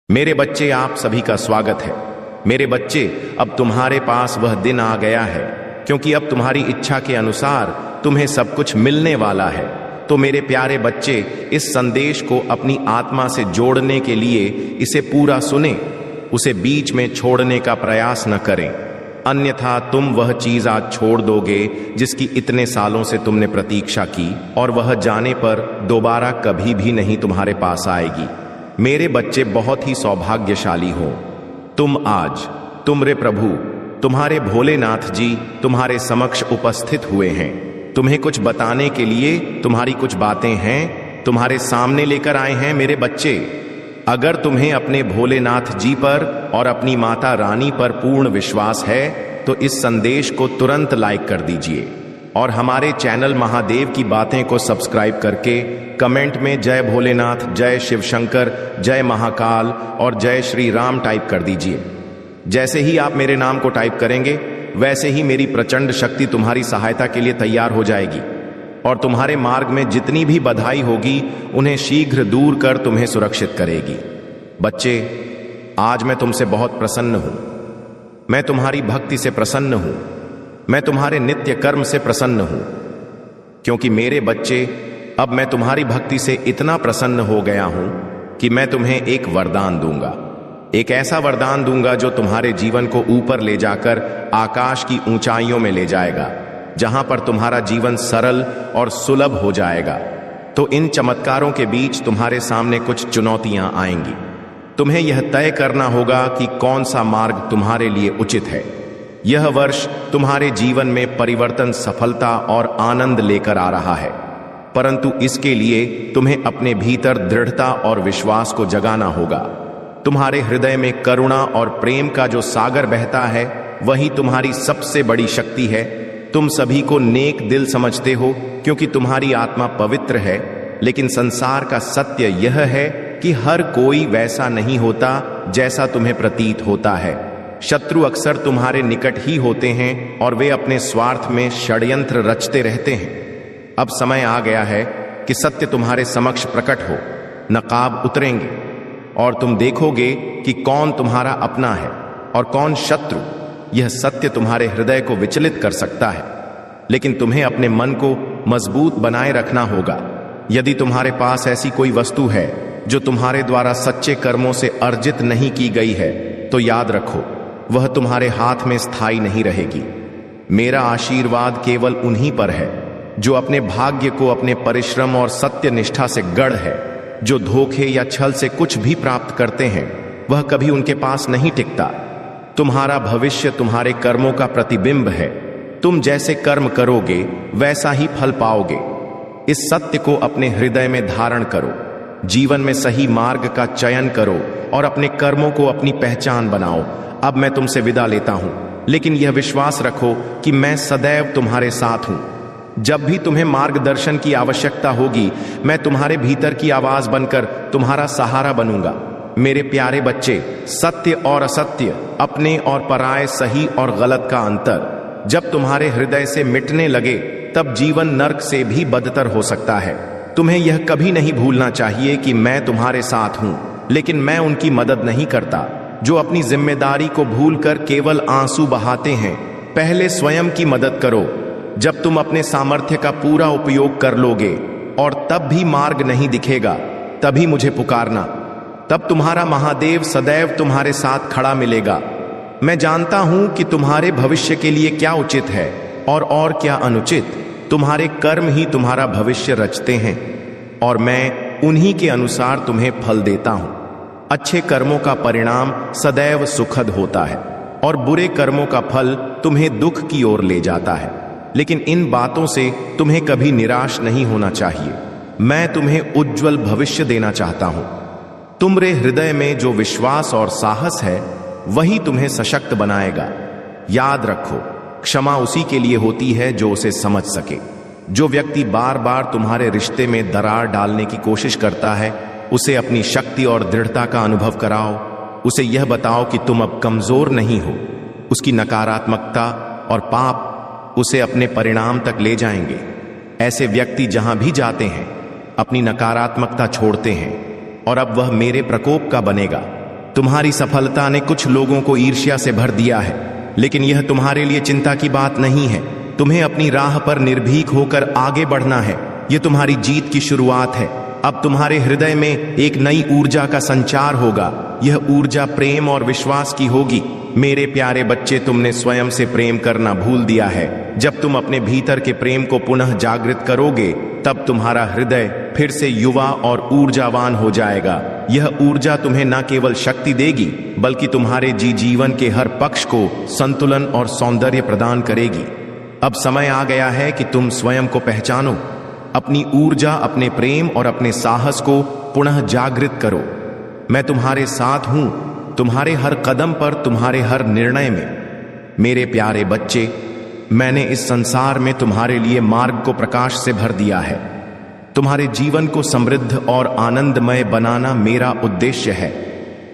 मेरे बच्चे, आप सभी का स्वागत है। मेरे बच्चे, अब तुम्हारे पास वह दिन आ गया है, क्योंकि अब तुम्हारी इच्छा के अनुसार तुम्हें सब कुछ मिलने वाला है। तो मेरे प्यारे बच्चे, इस संदेश को अपनी आत्मा से जोड़ने के लिए इसे पूरा सुने, उसे बीच में छोड़ने का प्रयास न करें, अन्यथा तुम वह चीज आज छोड़ दोगे जिसकी इतने सालों से तुमने प्रतीक्षा की, और वह जाने पर दोबारा कभी भी नहीं तुम्हारे पास आएगी। मेरे बच्चे, बहुत ही सौभाग्यशाली हो तुम आज। तुमरे प्रभु, तुम्हारे भोलेनाथ जी तुम्हारे समक्ष उपस्थित हुए हैं। तुम्हें कुछ बताने के लिए तुम्हारी कुछ बातें हैं, तुम्हारे सामने लेकर आए हैं। मेरे बच्चे, अगर तुम्हें अपने भोलेनाथ जी पर और अपनी माता रानी पर पूर्ण विश्वास है तो इस संदेश को तुरंत लाइक कर दीजिए और हमारे चैनल महादेव की बातें को सब्सक्राइब करके कमेंट में जय भोलेनाथ, जय शिव शंकर, जय महाकाल और जय श्री राम टाइप कर दीजिए। जैसे ही आप मेरे नाम को टाइप करेंगे वैसे ही मेरी प्रचंड शक्ति तुम्हारी सहायता के लिए तैयार हो जाएगी और तुम्हारे मार्ग में जितनी भी बाधाएं होगी उन्हें शीघ्र दूर कर तुम्हें सुरक्षित करेगी। बच्चे, आज मैं तुमसे बहुत प्रसन्न हूं। मैं तुम्हारी भक्ति से प्रसन्न हूं। मैं तुम्हारे नित्य कर्म से प्रसन्न हूं, क्योंकि मेरे बच्चे, अब मैं तुम्हारी भक्ति से इतना प्रसन्न हो गया हूं कि मैं तुम्हें एक वरदान दूंगा। एक ऐसा वरदान दूंगा जो तुम्हारे जीवन को ऊपर ले जाकर आकाश की ऊंचाइयों में ले जाएगा, जहां पर तुम्हारा जीवन सरल और सुलभ हो जाएगा। तो इन चमत्कारों के बीच तुम्हारे सामने कुछ चुनौतियां आएंगी। तुम्हें यह तय करना होगा कि कौन सा मार्ग तुम्हारे लिए उचित है। यह वर्ष तुम्हारे जीवन में परिवर्तन, सफलता और आनंद लेकर आ रहा है, परंतु इसके लिए तुम्हें अपने भीतर दृढ़ता और विश्वास को जगाना होगा। तुम्हारे हृदय में करुणा और प्रेम का जो सागर बहता है वही तुम्हारी सबसे बड़ी शक्ति है। तुम सभी को नेक दिल समझते हो क्योंकि तुम्हारी आत्मा पवित्र है, लेकिन संसार का सत्य यह है कि हर कोई वैसा नहीं होता जैसा तुम्हें प्रतीत होता है। शत्रु अक्सर तुम्हारे निकट ही होते हैं और वे अपने स्वार्थ में षड्यंत्र रचते रहते हैं। अब समय आ गया है कि सत्य तुम्हारे समक्ष प्रकट हो, नकाब उतरेंगे और तुम देखोगे कि कौन तुम्हारा अपना है और कौन शत्रु। यह सत्य तुम्हारे हृदय को विचलित कर सकता है, लेकिन तुम्हें अपने मन को मजबूत बनाए रखना होगा। यदि तुम्हारे पास ऐसी कोई वस्तु है जो तुम्हारे द्वारा सच्चे कर्मों से अर्जित नहीं की गई है, तो याद रखो, वह तुम्हारे हाथ में स्थायी नहीं रहेगी। मेरा आशीर्वाद केवल उन्हीं पर है जो अपने भाग्य को अपने परिश्रम और सत्य निष्ठा से गढ़ है। जो धोखे या छल से कुछ भी प्राप्त करते हैं वह कभी उनके पास नहीं टिकता। तुम्हारा भविष्य तुम्हारे कर्मों का प्रतिबिंब है। तुम जैसे कर्म करोगे वैसा ही फल पाओगे। इस सत्य को अपने हृदय में धारण करो, जीवन में सही मार्ग का चयन करो और अपने कर्मों को अपनी पहचान बनाओ। अब मैं तुमसे विदा लेता हूं, लेकिन यह विश्वास रखो कि मैं सदैव तुम्हारे साथ हूं। जब भी तुम्हें मार्गदर्शन की आवश्यकता होगी, मैं तुम्हारे भीतर की आवाज बनकर तुम्हारा सहारा बनूंगा। मेरे प्यारे बच्चे, सत्य और असत्य, अपने और पराये, सही और गलत का अंतर जब तुम्हारे हृदय से मिटने लगे तब जीवन नर्क से भी बदतर हो सकता है। तुम्हें यह कभी नहीं भूलना चाहिए कि मैं तुम्हारे साथ हूं, लेकिन मैं उनकी मदद नहीं करता जो अपनी जिम्मेदारी को भूलकर केवल आंसू बहाते हैं। पहले स्वयं की मदद करो। जब तुम अपने सामर्थ्य का पूरा उपयोग कर लोगे और तब भी मार्ग नहीं दिखेगा, तभी मुझे पुकारना। तब तुम्हारा महादेव सदैव तुम्हारे साथ खड़ा मिलेगा। मैं जानता हूं कि तुम्हारे भविष्य के लिए क्या उचित है और क्या अनुचित। तुम्हारे कर्म ही तुम्हारा भविष्य रचते हैं और मैं उन्हीं के अनुसार तुम्हें फल देता हूं। अच्छे कर्मों का परिणाम सदैव सुखद होता है और बुरे कर्मों का फल तुम्हें दुख की ओर ले जाता है। लेकिन इन बातों से तुम्हें कभी निराश नहीं होना चाहिए। मैं तुम्हें उज्जवल भविष्य देना चाहता हूं। तुम्हारे हृदय में जो विश्वास और साहस है वही तुम्हें सशक्त बनाएगा। याद रखो, क्षमा उसी के लिए होती है जो उसे समझ सके। जो व्यक्ति बार बार तुम्हारे रिश्ते में दरार डालने की कोशिश करता है, उसे अपनी शक्ति और दृढ़ता का अनुभव कराओ। उसे यह बताओ कि तुम अब कमजोर नहीं हो। उसकी नकारात्मकता और पाप उसे अपने परिणाम तक ले जाएंगे। ऐसे व्यक्ति जहां भी जाते हैं अपनी नकारात्मकता छोड़ते हैं और अब वह मेरे प्रकोप का बनेगा। तुम्हारी सफलता ने कुछ लोगों को ईर्ष्या से भर दिया है, लेकिन यह तुम्हारे लिए चिंता की बात नहीं है। तुम्हें अपनी राह पर निर्भीक होकर आगे बढ़ना है। यह तुम्हारी जीत की शुरुआत है। अब तुम्हारे हृदय में एक नई ऊर्जा का संचार होगा। यह ऊर्जा प्रेम और विश्वास की होगी। मेरे प्यारे बच्चे, तुमने स्वयं से प्रेम करना भूल दिया है। जब तुम अपने भीतर के प्रेम को पुनः जागृत करोगे, तब तुम्हारा हृदय फिर से युवा और ऊर्जावान हो जाएगा। यह ऊर्जा तुम्हें न केवल शक्ति देगी, बल्कि तुम्हारे जीवन के हर पक्ष को संतुलन और सौंदर्य प्रदान करेगी। अब समय आ गया है कि तुम स्वयं को पहचानो। अपनी ऊर्जा, अपने प्रेम और अपने साहस को पुनः जागृत करो। मैं तुम्हारे साथ हूं, तुम्हारे हर कदम पर, तुम्हारे हर निर्णय में। मेरे प्यारे बच्चे, मैंने इस संसार में तुम्हारे लिए मार्ग को प्रकाश से भर दिया है। तुम्हारे जीवन को समृद्ध और आनंदमय बनाना मेरा उद्देश्य है।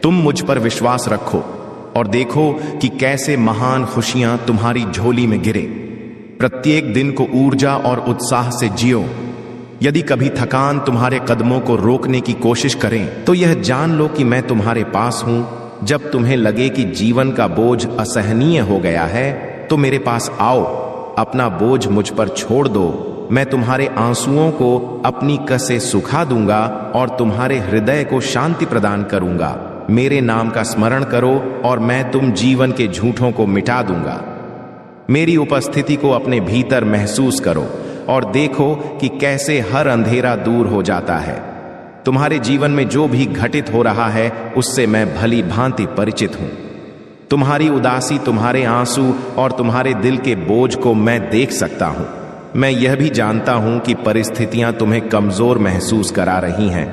तुम मुझ पर विश्वास रखो और देखो कि कैसे महान खुशियां तुम्हारी झोली में गिरे। प्रत्येक दिन को ऊर्जा और उत्साह से जियो। यदि कभी थकान तुम्हारे कदमों को रोकने की कोशिश करें, तो यह जान लो कि मैं तुम्हारे पास हूं। जब तुम्हें लगे कि जीवन का बोझ असहनीय हो गया है, तो मेरे पास आओ। अपना बोझ मुझ पर छोड़ दो। मैं तुम्हारे आंसुओं को अपनी कसे सुखा दूंगा और तुम्हारे हृदय को शांति प्रदान करूंगा। मेरे नाम का स्मरण करो और मैं तुम जीवन के झूठों को मिटा दूंगा। मेरी उपस्थिति को अपने भीतर महसूस करो और देखो कि कैसे हर अंधेरा दूर हो जाता है। तुम्हारे जीवन में जो भी घटित हो रहा है, उससे मैं भली भांति परिचित हूं। तुम्हारी उदासी, तुम्हारे आंसू और तुम्हारे दिल के बोझ को मैं देख सकता हूं। मैं यह भी जानता हूं कि परिस्थितियां तुम्हें कमजोर महसूस करा रही हैं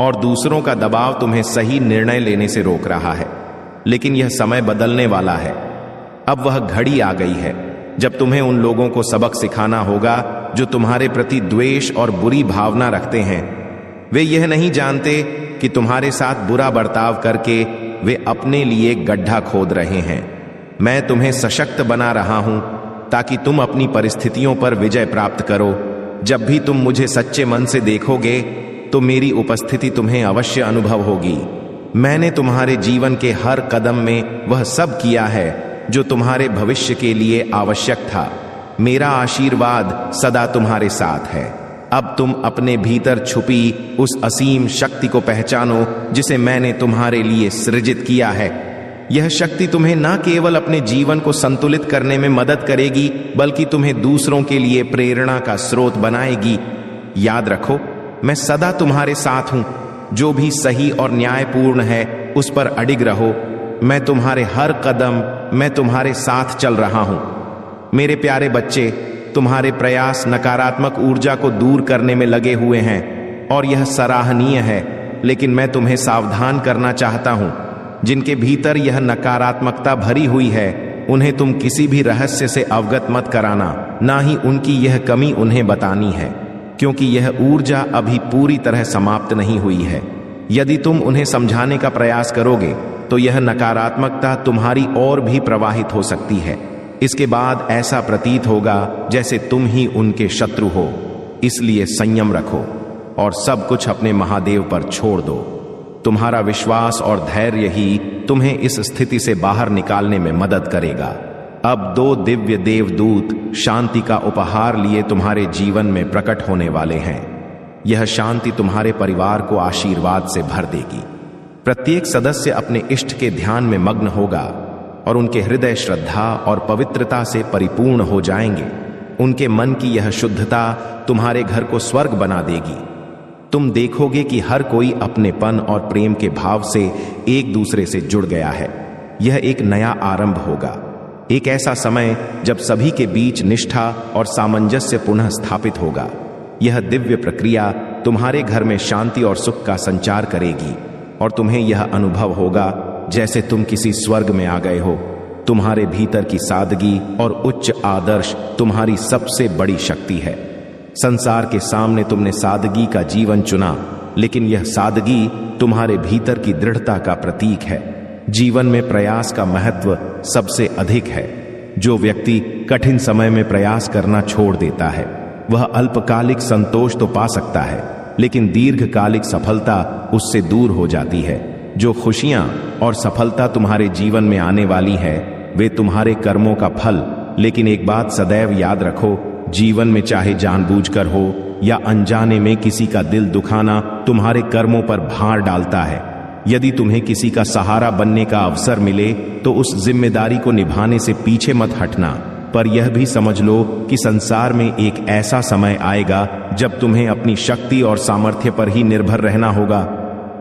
और दूसरों का दबाव तुम्हें सही निर्णय लेने से रोक रहा है। लेकिन यह समय बदलने वाला है। अब वह घड़ी आ गई है जब तुम्हें उन लोगों को सबक सिखाना होगा जो तुम्हारे प्रति द्वेष और बुरी भावना रखते हैं। वे यह नहीं जानते कि तुम्हारे साथ बुरा बर्ताव करके वे अपने लिए गड्ढा खोद रहे हैं। मैं तुम्हें सशक्त बना रहा हूं ताकि तुम अपनी परिस्थितियों पर विजय प्राप्त करो। जब भी तुम मुझे सच्चे मन से देखोगे, तो मेरी उपस्थिति तुम्हें अवश्य अनुभव होगी। मैंने तुम्हारे जीवन के हर कदम में वह सब किया है जो तुम्हारे भविष्य के लिए आवश्यक था। मेरा आशीर्वाद सदा तुम्हारे साथ है। अब तुम अपने भीतर छुपी उस असीम शक्ति को पहचानो जिसे मैंने तुम्हारे लिए सृजित किया है। यह शक्ति तुम्हें न केवल अपने जीवन को संतुलित करने में मदद करेगी, बल्कि तुम्हें दूसरों के लिए प्रेरणा का स्रोत बनाएगी। याद रखो, मैं सदा तुम्हारे साथ हूं। जो भी सही और न्यायपूर्ण है, उस पर अडिग रहो। मैं तुम्हारे हर कदम, मैं तुम्हारे साथ चल रहा हूं। मेरे प्यारे बच्चे, तुम्हारे प्रयास नकारात्मक ऊर्जा को दूर करने में लगे हुए हैं और यह सराहनीय है। लेकिन मैं तुम्हें सावधान करना चाहता हूं। जिनके भीतर यह नकारात्मकता भरी हुई है, उन्हें तुम किसी भी रहस्य से अवगत मत कराना, ना ही उनकी यह कमी उन्हें बतानी है, क्योंकि यह ऊर्जा अभी पूरी तरह समाप्त नहीं हुई है। यदि तुम उन्हें समझाने का प्रयास करोगे, तो यह नकारात्मकता तुम्हारी ओर भी प्रवाहित हो सकती है। इसके बाद ऐसा प्रतीत होगा जैसे तुम ही उनके शत्रु हो। इसलिए संयम रखो और सब कुछ अपने महादेव पर छोड़ दो। तुम्हारा विश्वास और धैर्य ही तुम्हें इस स्थिति से बाहर निकालने में मदद करेगा। अब 2 दिव्य देवदूत शांति का उपहार लिए तुम्हारे जीवन में प्रकट होने वाले हैं। यह शांति तुम्हारे परिवार को आशीर्वाद से भर देगी। प्रत्येक सदस्य अपने इष्ट के ध्यान में मग्न होगा और उनके हृदय श्रद्धा और पवित्रता से परिपूर्ण हो जाएंगे। उनके मन की यह शुद्धता तुम्हारे घर को स्वर्ग बना देगी। तुम देखोगे कि हर कोई अपनेपन और प्रेम के भाव से एक दूसरे से जुड़ गया है। यह एक नया आरंभ होगा, एक ऐसा समय जब सभी के बीच निष्ठा और सामंजस्य पुनः स्थापित होगा। यह दिव्य प्रक्रिया तुम्हारे घर में शांति और सुख का संचार करेगी और तुम्हें यह अनुभव होगा जैसे तुम किसी स्वर्ग में आ गए हो। तुम्हारे भीतर की सादगी और उच्च आदर्श तुम्हारी सबसे बड़ी शक्ति है। संसार के सामने तुमने सादगी का जीवन चुना, लेकिन यह सादगी तुम्हारे भीतर की दृढ़ता का प्रतीक है। जीवन में प्रयास का महत्व सबसे अधिक है। जो व्यक्ति कठिन समय में प्रयास करना छोड़ देता है, वह अल्पकालिक संतोष तो पा सकता है, लेकिन दीर्घकालिक सफलता उससे दूर हो जाती है। जो खुशियां और सफलता तुम्हारे जीवन में आने वाली है वे तुम्हारे कर्मों का फल। लेकिन एक बात सदैव याद रखो, जीवन में चाहे जानबूझकर हो या अनजाने में किसी का दिल दुखाना तुम्हारे कर्मों पर भार डालता है। यदि तुम्हें किसी का सहारा बनने का अवसर मिले तो उस जिम्मेदारी को निभाने से पीछे मत हटना, पर यह भी समझ लो कि संसार में एक ऐसा समय आएगा जब तुम्हें अपनी शक्ति और सामर्थ्य पर ही निर्भर रहना होगा।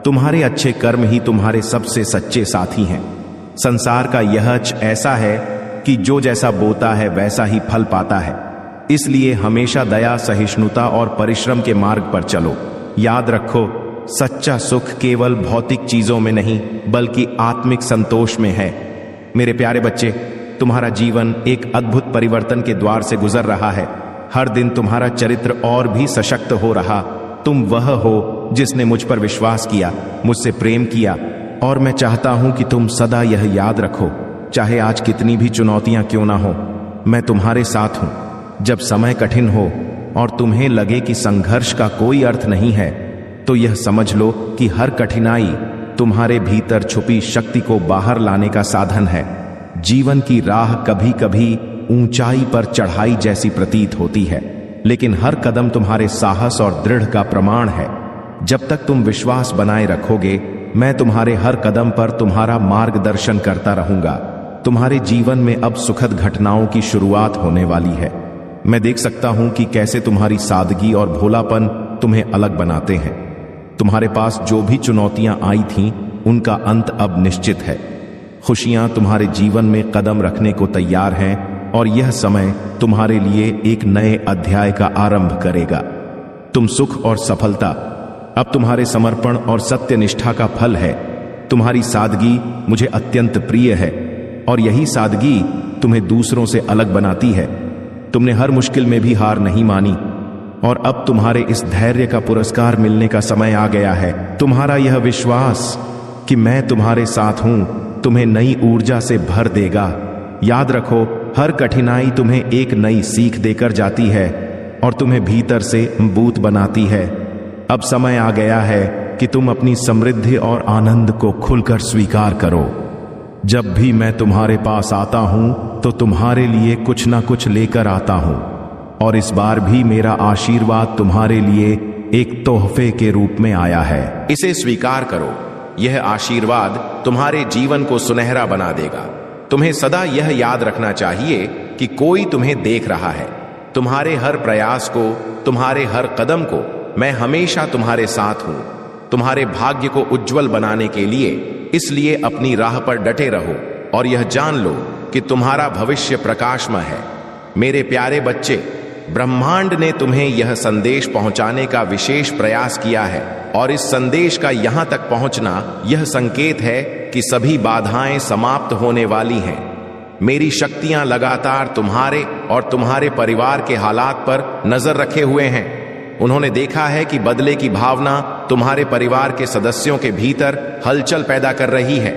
तुम्हारे अच्छे कर्म ही तुम्हारे सबसे सच्चे साथी हैं। संसार का यह ऐसा है कि जो जैसा बोता है वैसा ही फल पाता है। इसलिए हमेशा दया, सहिष्णुता और परिश्रम के मार्ग पर चलो। याद रखो, सच्चा सुख केवल भौतिक चीजों में नहीं बल्कि आत्मिक संतोष में है। मेरे प्यारे बच्चे, तुम्हारा जीवन एक अद्भुत परिवर्तन के द्वार से गुजर रहा है। हर दिन तुम्हारा चरित्र और भी सशक्त हो रहा। तुम वह हो जिसने मुझ पर विश्वास किया, मुझसे प्रेम किया, और मैं चाहता हूं कि तुम सदा यह याद रखो, चाहे आज कितनी भी चुनौतियां क्यों ना हो, मैं तुम्हारे साथ हूं। जब समय कठिन हो और तुम्हें लगे कि संघर्ष का कोई अर्थ नहीं है, तो यह समझ लो कि हर कठिनाई तुम्हारे भीतर छुपी शक्ति को बाहर लाने का साधन है। जीवन की राह कभी कभी ऊंचाई पर चढ़ाई जैसी प्रतीत होती है, लेकिन हर कदम तुम्हारे साहस और दृढ़ का प्रमाण है। जब तक तुम विश्वास बनाए रखोगे, मैं तुम्हारे हर कदम पर तुम्हारा मार्गदर्शन करता रहूंगा। तुम्हारे जीवन में अब सुखद घटनाओं की शुरुआत होने वाली है। मैं देख सकता हूं कि कैसे तुम्हारी सादगी और भोलापन तुम्हें अलग बनाते हैं। तुम्हारे पास जो भी चुनौतियां आई थीं, उनका अंत अब निश्चित है। खुशियां तुम्हारे जीवन में कदम रखने को तैयार हैं और यह समय तुम्हारे लिए एक नए अध्याय का आरंभ करेगा। तुम सुख और सफलता अब तुम्हारे समर्पण और सत्यनिष्ठा का फल है। तुम्हारी सादगी मुझे अत्यंत प्रिय है और यही सादगी तुम्हें दूसरों से अलग बनाती है। तुमने हर मुश्किल में भी हार नहीं मानी और अब तुम्हारे इस धैर्य का पुरस्कार मिलने का समय आ गया है। तुम्हारा यह विश्वास कि मैं तुम्हारे साथ हूं तुम्हें नई ऊर्जा से भर देगा। याद रखो, हर कठिनाई तुम्हें एक नई सीख देकर जाती है और तुम्हें भीतर से मजबूत बनाती है। अब समय आ गया है कि तुम अपनी समृद्धि और आनंद को खुलकर स्वीकार करो। जब भी मैं तुम्हारे पास आता हूं तो तुम्हारे लिए कुछ ना कुछ लेकर आता हूं, और इस बार भी मेरा आशीर्वाद तुम्हारे लिए एक तोहफे के रूप में आया है। इसे स्वीकार करो। यह आशीर्वाद तुम्हारे जीवन को सुनहरा बना देगा। तुम्हें सदा यह याद रखना चाहिए कि कोई तुम्हें देख रहा है। तुम्हारे हर प्रयास को, तुम्हारे हर कदम को मैं हमेशा तुम्हारे साथ हूं। तुम्हारे भाग्य को उज्जवल बनाने के लिए इसलिए अपनी राह पर डटे रहो और यह जान लो कि तुम्हारा भविष्य प्रकाशमय है। मेरे प्यारे बच्चे, ब्रह्मांड ने तुम्हें यह संदेश पहुंचाने का विशेष प्रयास किया है और इस संदेश का यहां तक पहुंचना यह संकेत है कि सभी बाधाएं समाप्त होने वाली हैं। मेरी शक्तियां लगातार तुम्हारे और तुम्हारे परिवार के हालात पर नजर रखे हुए हैं। उन्होंने देखा है कि बदले की भावना तुम्हारे परिवार के सदस्यों के भीतर हलचल पैदा कर रही है।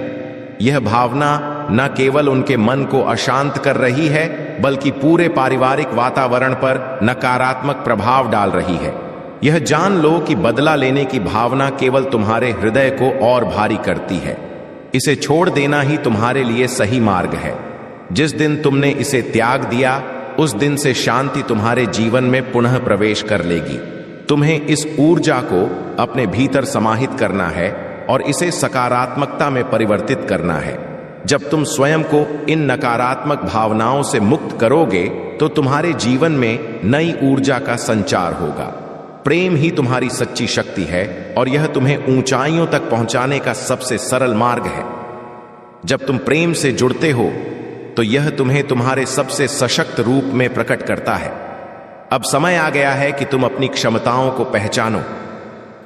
यह भावना न केवल उनके मन को अशांत कर रही है बल्कि पूरे पारिवारिक वातावरण पर नकारात्मक प्रभाव डाल रही है। यह जान लो कि बदला लेने की भावना केवल तुम्हारे हृदय को और भारी करती है। इसे छोड़ देना ही तुम्हारे लिए सही मार्ग है। जिस दिन तुमने इसे त्याग दिया, उस दिन से शांति तुम्हारे जीवन में पुनः प्रवेश कर लेगी। तुम्हें इस ऊर्जा को अपने भीतर समाहित करना है और इसे सकारात्मकता में परिवर्तित करना है। जब तुम स्वयं को इन नकारात्मक भावनाओं से मुक्त करोगे तो तुम्हारे जीवन में नई ऊर्जा का संचार होगा। प्रेम ही तुम्हारी सच्ची शक्ति है और यह तुम्हें ऊंचाइयों तक पहुंचाने का सबसे सरल मार्ग है। जब तुम प्रेम से जुड़ते हो तो यह तुम्हें तुम्हारे सबसे सशक्त रूप में प्रकट करता है। अब समय आ गया है कि तुम अपनी क्षमताओं को पहचानो,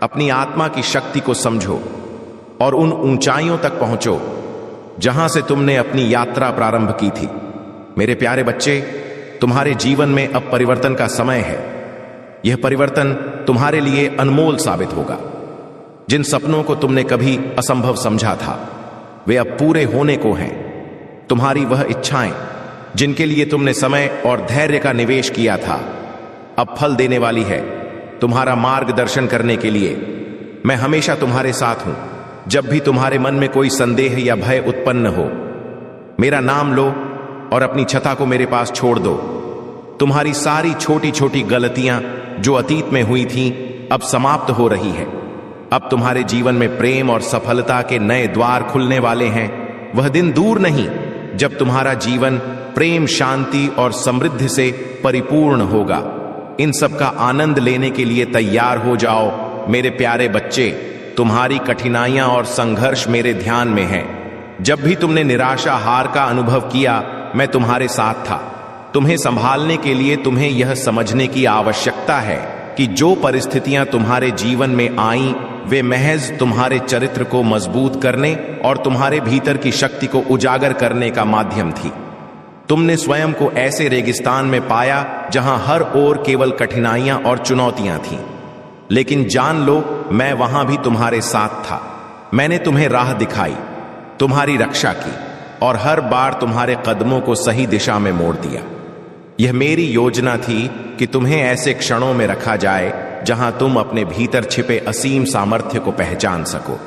अपनी आत्मा की शक्ति को समझो और उन ऊंचाइयों तक पहुंचो जहां से तुमने अपनी यात्रा प्रारंभ की थी। मेरे प्यारे बच्चे, तुम्हारे जीवन में अब परिवर्तन का समय है। यह परिवर्तन तुम्हारे लिए अनमोल साबित होगा। जिन सपनों को तुमने कभी असंभव समझा था, वे अब पूरे होने को हैं। तुम्हारी वह इच्छाएं जिनके लिए तुमने समय और धैर्य का निवेश किया था, अब फल देने वाली है। तुम्हारा मार्गदर्शन करने के लिए मैं हमेशा तुम्हारे साथ हूं। जब भी तुम्हारे मन में कोई संदेह या भय उत्पन्न हो, मेरा नाम लो और अपनी छता को मेरे पास छोड़ दो। तुम्हारी सारी छोटी छोटी गलतियां जो अतीत में हुई थीं, अब समाप्त हो रही है। अब तुम्हारे जीवन में प्रेम और सफलता के नए द्वार खुलने वाले हैं। वह दिन दूर नहीं जब तुम्हारा जीवन प्रेम, शांति और समृद्धि से परिपूर्ण होगा। इन सब का आनंद लेने के लिए तैयार हो जाओ मेरे प्यारे बच्चे। तुम्हारी कठिनाइयां और संघर्ष मेरे ध्यान में हैं। जब भी तुमने निराशा, हार का अनुभव किया, मैं तुम्हारे साथ था। तुम्हें संभालने के लिए तुम्हें यह समझने की आवश्यकता है कि जो परिस्थितियां तुम्हारे जीवन में आईं, वे महज तुम्हारे चरित्र को मजबूत करने और तुम्हारे भीतर की शक्ति को उजागर करने का माध्यम थी। तुमने स्वयं को ऐसे रेगिस्तान में पाया जहां हर ओर केवल कठिनाइयां और चुनौतियां थीं, लेकिन जान लो, मैं वहां भी तुम्हारे साथ था। मैंने तुम्हें राह दिखाई, तुम्हारी रक्षा की और हर बार तुम्हारे कदमों को सही दिशा में मोड़ दिया। यह मेरी योजना थी कि तुम्हें ऐसे क्षणों में रखा जाए जहां तुम अपने भीतर छिपे असीम सामर्थ्य को पहचान सको।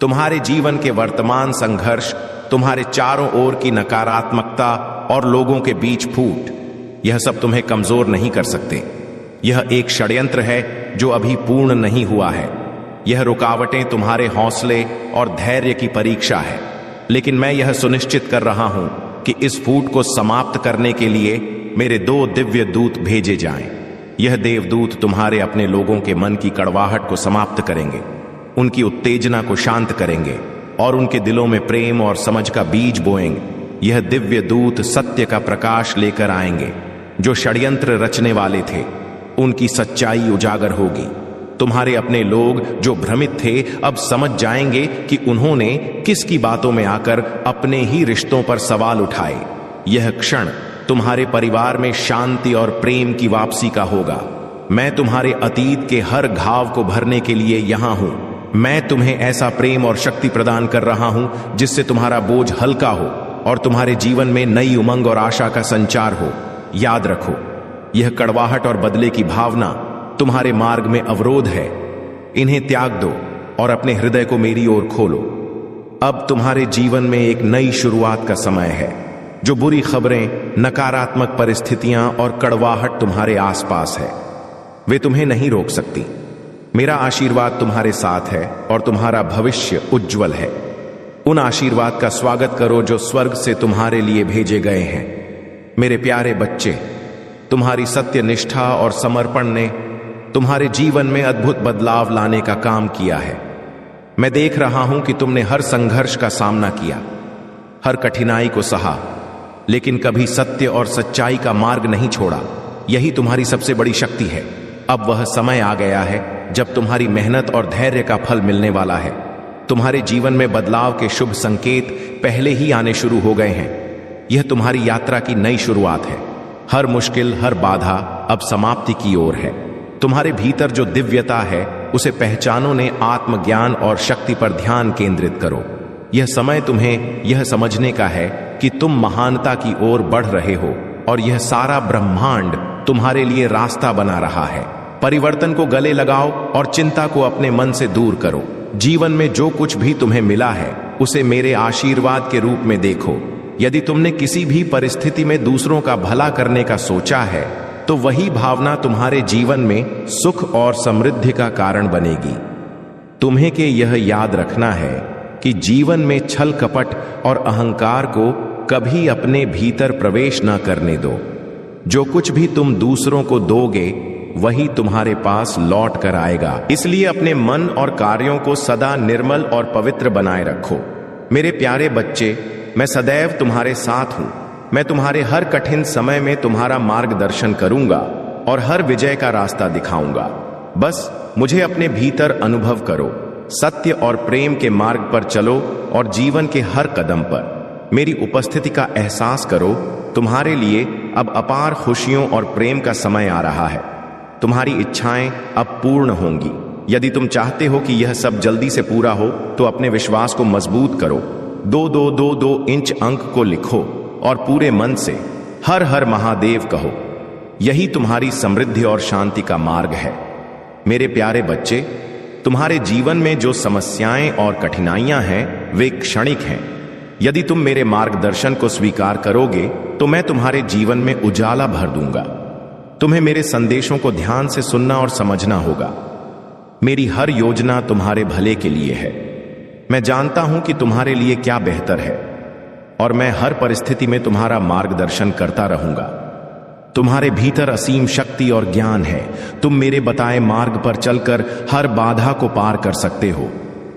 तुम्हारे जीवन के वर्तमान संघर्ष, तुम्हारे चारों ओर की नकारात्मकता और लोगों के बीच फूट, यह सब तुम्हें कमजोर नहीं कर सकते। यह एक षड्यंत्र है जो अभी पूर्ण नहीं हुआ है। यह रुकावटें तुम्हारे हौसले और धैर्य की परीक्षा है, लेकिन मैं यह सुनिश्चित कर रहा हूं कि इस फूट को समाप्त करने के लिए मेरे 2 दिव्य दूत भेजे जाएं। यह देवदूत तुम्हारे अपने लोगों के मन की कड़वाहट को समाप्त करेंगे, उनकी उत्तेजना को शांत करेंगे और उनके दिलों में प्रेम और समझ का बीज बोएंगे। यह दिव्य दूत सत्य का प्रकाश लेकर आएंगे। जो षड्यंत्र रचने वाले थे, उनकी सच्चाई उजागर होगी। तुम्हारे अपने लोग जो भ्रमित थे, अब समझ जाएंगे कि उन्होंने किसकी बातों में आकर अपने ही रिश्तों पर सवाल उठाए। यह क्षण तुम्हारे परिवार में शांति और प्रेम की वापसी का होगा। मैं तुम्हारे अतीत के हर घाव को भरने के लिए यहां हूं। मैं तुम्हें ऐसा प्रेम और शक्ति प्रदान कर रहा हूं जिससे तुम्हारा बोझ हल्का हो और तुम्हारे जीवन में नई उमंग और आशा का संचार हो। याद रखो, यह कड़वाहट और बदले की भावना तुम्हारे मार्ग में अवरोध है। इन्हें त्याग दो और अपने हृदय को मेरी ओर खोलो। अब तुम्हारे जीवन में एक नई शुरुआत का समय है। जो बुरी खबरें, नकारात्मक परिस्थितियां और कड़वाहट तुम्हारे आसपास है, वे तुम्हें नहीं रोक सकती। मेरा आशीर्वाद तुम्हारे साथ है और तुम्हारा भविष्य उज्जवल है। उन आशीर्वाद का स्वागत करो जो स्वर्ग से तुम्हारे लिए भेजे गए हैं। मेरे प्यारे बच्चे, तुम्हारी सत्य निष्ठा और समर्पण ने तुम्हारे जीवन में अद्भुत बदलाव लाने का काम किया है। मैं देख रहा हूं कि तुमने हर संघर्ष का सामना किया, हर कठिनाई को सहा, लेकिन कभी सत्य और सच्चाई का मार्ग नहीं छोड़ा। यही तुम्हारी सबसे बड़ी शक्ति है। अब वह समय आ गया है जब तुम्हारी मेहनत और धैर्य का फल मिलने वाला है। तुम्हारे जीवन में बदलाव के शुभ संकेत पहले ही आने शुरू हो गए हैं। यह तुम्हारी यात्रा की नई शुरुआत है। हर मुश्किल, हर बाधा अब समाप्ति की ओर है। तुम्हारे भीतर जो दिव्यता है, उसे पहचानो। ने आत्मज्ञान और शक्ति पर ध्यान केंद्रित करो। यह समय तुम्हें यह समझने का है कि तुम महानता की ओर बढ़ रहे हो और यह सारा ब्रह्मांड तुम्हारे लिए रास्ता बना रहा है। परिवर्तन को गले लगाओ और चिंता को अपने मन से दूर करो। जीवन में जो कुछ भी तुम्हें मिला है, उसे मेरे आशीर्वाद के रूप में देखो। यदि तुमने किसी भी परिस्थिति में दूसरों का भला करने का सोचा है, तो वही भावना तुम्हारे जीवन में सुख और समृद्धि का कारण बनेगी। तुम्हें के यह याद रखना है कि जीवन में छल कपट और अहंकार को कभी अपने भीतर प्रवेश न करने दो। जो कुछ भी तुम दूसरों को दोगे, वही तुम्हारे पास लौट कर आएगा। इसलिए अपने मन और कार्यों को सदा निर्मल और पवित्र बनाए रखो। मेरे प्यारे बच्चे, मैं सदैव तुम्हारे साथ हूं। मैं तुम्हारे हर कठिन समय में तुम्हारा मार्गदर्शन करूंगा और हर विजय का रास्ता दिखाऊंगा। बस मुझे अपने भीतर अनुभव करो। सत्य और प्रेम के मार्ग पर चलो और जीवन के हर कदम पर मेरी उपस्थिति का एहसास करो। तुम्हारे लिए अब अपार खुशियों और प्रेम का समय आ रहा है। तुम्हारी इच्छाएं अब पूर्ण होंगी। यदि तुम चाहते हो कि यह सब जल्दी से पूरा हो, तो अपने विश्वास को मजबूत करो। 2222 इंच अंक को लिखो और पूरे मन से हर हर महादेव कहो। यही तुम्हारी समृद्धि और शांति का मार्ग है। मेरे प्यारे बच्चे, तुम्हारे जीवन में जो समस्याएं और कठिनाइयां हैं वे क्षणिक हैं। यदि तुम मेरे मार्गदर्शन को स्वीकार करोगे तो मैं तुम्हारे जीवन में उजाला भर दूंगा। तुम्हें मेरे संदेशों को ध्यान से सुनना और समझना होगा। मेरी हर योजना तुम्हारे भले के लिए है। मैं जानता हूं कि तुम्हारे लिए क्या बेहतर है और मैं हर परिस्थिति में तुम्हारा मार्गदर्शन करता रहूंगा। तुम्हारे भीतर असीम शक्ति और ज्ञान है। तुम मेरे बताए मार्ग पर चलकर हर बाधा को पार कर सकते हो।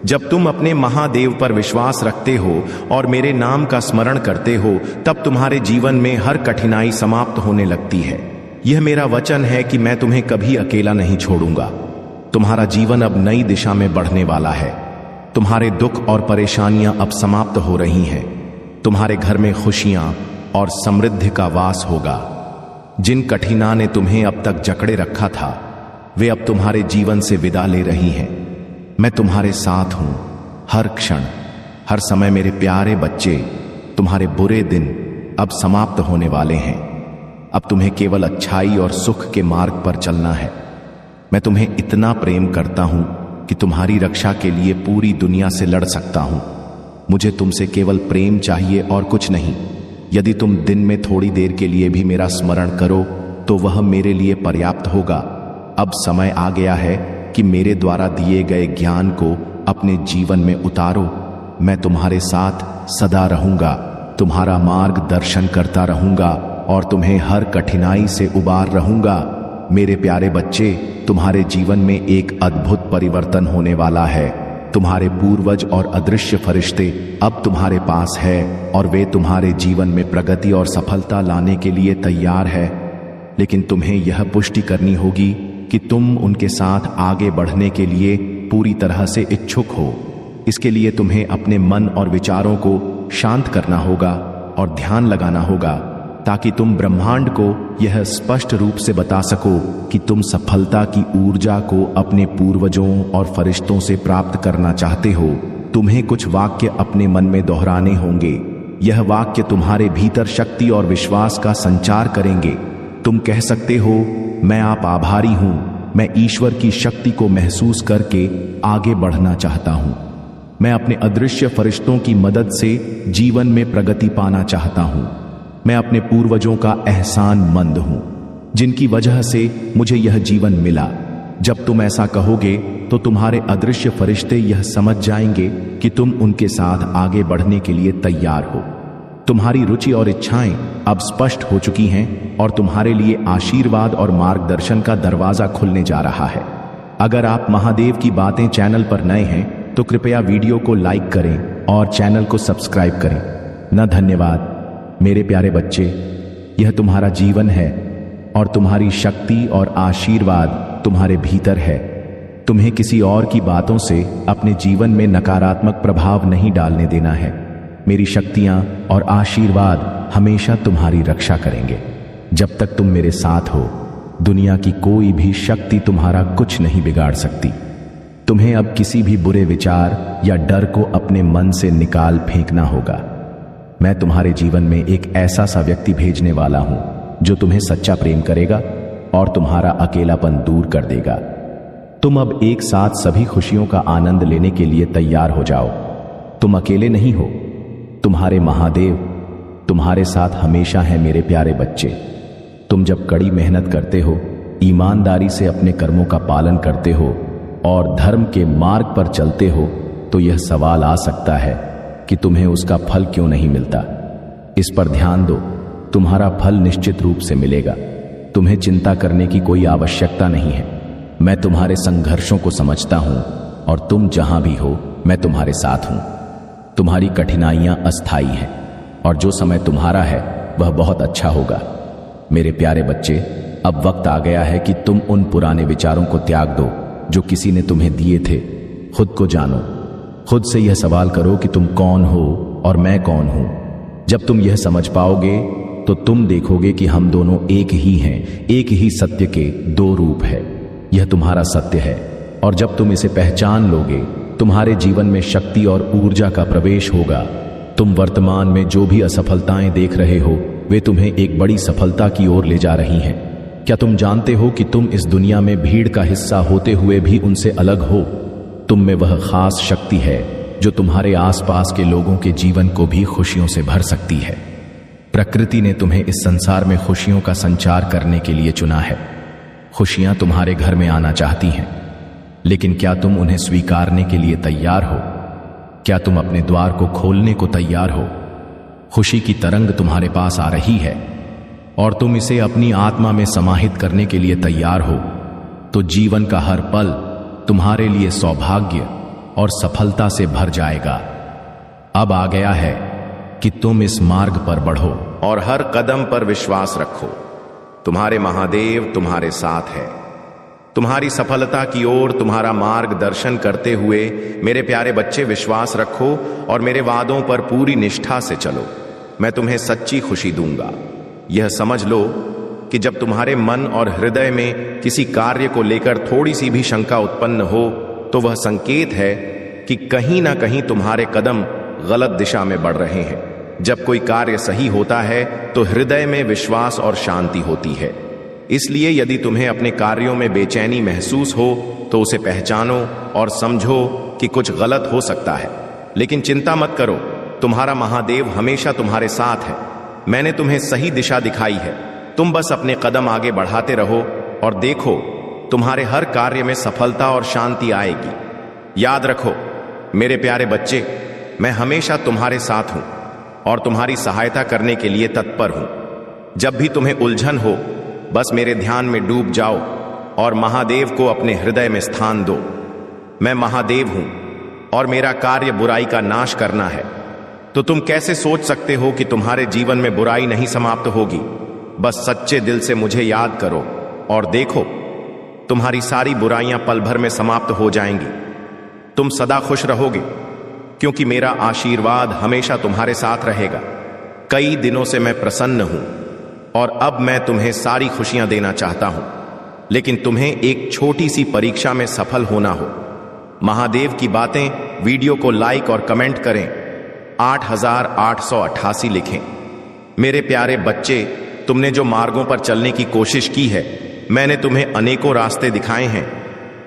जब तुम अपने महादेव पर विश्वास रखते हो और मेरे नाम का स्मरण करते हो तब तुम्हारे जीवन में हर कठिनाई समाप्त होने लगती है। यह मेरा वचन है कि मैं तुम्हें कभी अकेला नहीं छोड़ूंगा। तुम्हारा जीवन अब नई दिशा में बढ़ने वाला है। तुम्हारे दुख और परेशानियां अब समाप्त हो रही हैं। तुम्हारे घर में खुशियां और समृद्धि का वास होगा। जिन कठिनाइयों ने तुम्हें अब तक जकड़े रखा था वे अब तुम्हारे जीवन से विदा ले रही हैं। मैं तुम्हारे साथ हूं हर क्षण हर समय। मेरे प्यारे बच्चे, तुम्हारे बुरे दिन अब समाप्त होने वाले हैं। अब तुम्हें केवल अच्छाई और सुख के मार्ग पर चलना है। मैं तुम्हें इतना प्रेम करता हूं कि तुम्हारी रक्षा के लिए पूरी दुनिया से लड़ सकता हूं। मुझे तुमसे केवल प्रेम चाहिए और कुछ नहीं। यदि तुम दिन में थोड़ी देर के लिए भी मेरा स्मरण करो तो वह मेरे लिए पर्याप्त होगा। अब समय आ गया है कि मेरे द्वारा दिए गए ज्ञान को अपने जीवन में उतारो। मैं तुम्हारे साथ सदा रहूंगा, तुम्हारा मार्गदर्शन करता रहूंगा और तुम्हें हर कठिनाई से उबार रहूंगा। मेरे प्यारे बच्चे, तुम्हारे जीवन में एक अद्भुत परिवर्तन होने वाला है। तुम्हारे पूर्वज और अदृश्य फरिश्ते अब तुम्हारे पास है और वे तुम्हारे जीवन में प्रगति और सफलता लाने के लिए तैयार है। लेकिन तुम्हें यह पुष्टि करनी होगी कि तुम उनके साथ आगे बढ़ने के लिए पूरी तरह से इच्छुक हो। इसके लिए तुम्हें अपने मन और विचारों को शांत करना होगा और ध्यान लगाना होगा ताकि तुम ब्रह्मांड को यह स्पष्ट रूप से बता सको कि तुम सफलता की ऊर्जा को अपने पूर्वजों और फरिश्तों से प्राप्त करना चाहते हो। तुम्हें कुछ वाक्य अपने मन में दोहराने होंगे। यह वाक्य तुम्हारे भीतर शक्ति और विश्वास का संचार करेंगे। तुम कह सकते हो, मैं आप आभारी हूं, मैं ईश्वर की शक्ति को महसूस करके आगे बढ़ना चाहता हूं। मैं अपने अदृश्य फरिश्तों की मदद से जीवन में प्रगति पाना चाहता हूं। मैं अपने पूर्वजों का एहसान मंद हूं जिनकी वजह से मुझे यह जीवन मिला। जब तुम ऐसा कहोगे तो तुम्हारे अदृश्य फरिश्ते यह समझ जाएंगे कि तुम उनके साथ आगे बढ़ने के लिए तैयार हो। तुम्हारी रुचि और इच्छाएं अब स्पष्ट हो चुकी हैं और तुम्हारे लिए आशीर्वाद और मार्गदर्शन का दरवाजा खुलने जा रहा है। अगर आप महादेव की बातें चैनल पर नए हैं तो कृपया वीडियो को लाइक करें और चैनल को सब्सक्राइब करें। धन्यवाद मेरे प्यारे बच्चे, यह तुम्हारा जीवन है और तुम्हारी शक्ति और आशीर्वाद तुम्हारे भीतर है। तुम्हें किसी और की बातों से अपने जीवन में नकारात्मक प्रभाव नहीं डालने देना है। मेरी शक्तियां और आशीर्वाद हमेशा तुम्हारी रक्षा करेंगे। जब तक तुम मेरे साथ हो, दुनिया की कोई भी शक्ति तुम्हारा कुछ नहीं बिगाड़ सकती। तुम्हें अब किसी भी बुरे विचार या डर को अपने मन से निकाल फेंकना होगा। मैं तुम्हारे जीवन में एक ऐसा सा व्यक्ति भेजने वाला हूं जो तुम्हें सच्चा प्रेम करेगा और तुम्हारा अकेलापन दूर कर देगा। तुम अब एक साथ सभी खुशियों का आनंद लेने के लिए तैयार हो जाओ। तुम अकेले नहीं हो, तुम्हारे महादेव तुम्हारे साथ हमेशा है। मेरे प्यारे बच्चे, तुम जब कड़ी मेहनत करते हो, ईमानदारी से अपने कर्मों का पालन करते हो और धर्म के मार्ग पर चलते हो तो यह सवाल आ सकता है कि तुम्हें उसका फल क्यों नहीं मिलता। इस पर ध्यान दो, तुम्हारा फल निश्चित रूप से मिलेगा। तुम्हें चिंता करने की कोई आवश्यकता नहीं है। मैं तुम्हारे संघर्षों को समझता हूं और तुम जहां भी हो मैं तुम्हारे साथ हूं। तुम्हारी कठिनाइयां अस्थाई हैं और जो समय तुम्हारा है वह बहुत अच्छा होगा। मेरे प्यारे बच्चे, अब वक्त आ गया है कि तुम उन पुराने विचारों को त्याग दो जो किसी ने तुम्हें दिए थे। खुद को जानो। खुद से यह सवाल करो कि तुम कौन हो और मैं कौन हूं। जब तुम यह समझ पाओगे तो तुम देखोगे कि हम दोनों एक ही हैं। एक ही सत्य के दो रूप है। यह तुम्हारा सत्य है और जब तुम इसे पहचान लोगे, तुम्हारे जीवन में शक्ति और ऊर्जा का प्रवेश होगा। तुम वर्तमान में जो भी असफलताएं देख रहे हो वे तुम्हें एक बड़ी सफलता की ओर ले जा रही हैं। क्या तुम जानते हो कि तुम इस दुनिया में भीड़ का हिस्सा होते हुए भी उनसे अलग हो? तुम में वह खास शक्ति है जो तुम्हारे आसपास के लोगों के जीवन को भी खुशियों से भर सकती है। प्रकृति ने तुम्हें इस संसार में खुशियों का संचार करने के लिए चुना है। खुशियां तुम्हारे घर में आना चाहती हैं, लेकिन क्या तुम उन्हें स्वीकारने के लिए तैयार हो? क्या तुम अपने द्वार को खोलने को तैयार हो? खुशी की तरंग तुम्हारे पास आ रही है और तुम इसे अपनी आत्मा में समाहित करने के लिए तैयार हो, तो जीवन का हर पल तुम्हारे लिए सौभाग्य और सफलता से भर जाएगा। अब आ गया है कि तुम इस मार्ग पर बढ़ो और हर कदम पर विश्वास रखो। तुम्हारे महादेव तुम्हारे साथ है। तुम्हारी सफलता की ओर तुम्हारा मार्गदर्शन करते हुए मेरे प्यारे बच्चे विश्वास रखो और मेरे वादों पर पूरी निष्ठा से चलो। मैं तुम्हें सच्ची खुशी दूंगा। यह समझ लो कि जब तुम्हारे मन और हृदय में किसी कार्य को लेकर थोड़ी सी भी शंका उत्पन्न हो, तो वह संकेत है कि कहीं ना कहीं तुम्हारे कदम गलत दिशा में बढ़ रहे हैं। जब कोई कार्य सही होता है तो हृदय में विश्वास और शांति होती है। इसलिए यदि तुम्हें अपने कार्यों में बेचैनी महसूस हो तो उसे पहचानो और समझो कि कुछ गलत हो सकता है, लेकिन चिंता मत करो। तुम्हारा महादेव हमेशा तुम्हारे साथ है। मैंने तुम्हें सही दिशा दिखाई है। तुम बस अपने कदम आगे बढ़ाते रहो और देखो तुम्हारे हर कार्य में सफलता और शांति आएगी। याद रखो मेरे प्यारे बच्चे, मैं हमेशा तुम्हारे साथ हूं और तुम्हारी सहायता करने के लिए तत्पर हूं। जब भी तुम्हें उलझन हो, बस मेरे ध्यान में डूब जाओ और महादेव को अपने हृदय में स्थान दो। मैं महादेव हूं और मेरा कार्य बुराई का नाश करना है। तो तुम कैसे सोच सकते हो कि तुम्हारे जीवन में बुराई नहीं समाप्त होगी? बस सच्चे दिल से मुझे याद करो और देखो तुम्हारी सारी बुराइयां पल भर में समाप्त हो जाएंगी। तुम सदा खुश रहोगे क्योंकि मेरा आशीर्वाद हमेशा तुम्हारे साथ रहेगा। कई दिनों से मैं प्रसन्न हूं और अब मैं तुम्हें सारी खुशियां देना चाहता हूं, लेकिन तुम्हें एक छोटी सी परीक्षा में सफल होना हो। महादेव की बातें वीडियो को लाइक और कमेंट करें। 8888 लिखें। मेरे प्यारे बच्चे, तुमने जो मार्गों पर चलने की कोशिश की है, मैंने तुम्हें अनेकों रास्ते दिखाए हैं,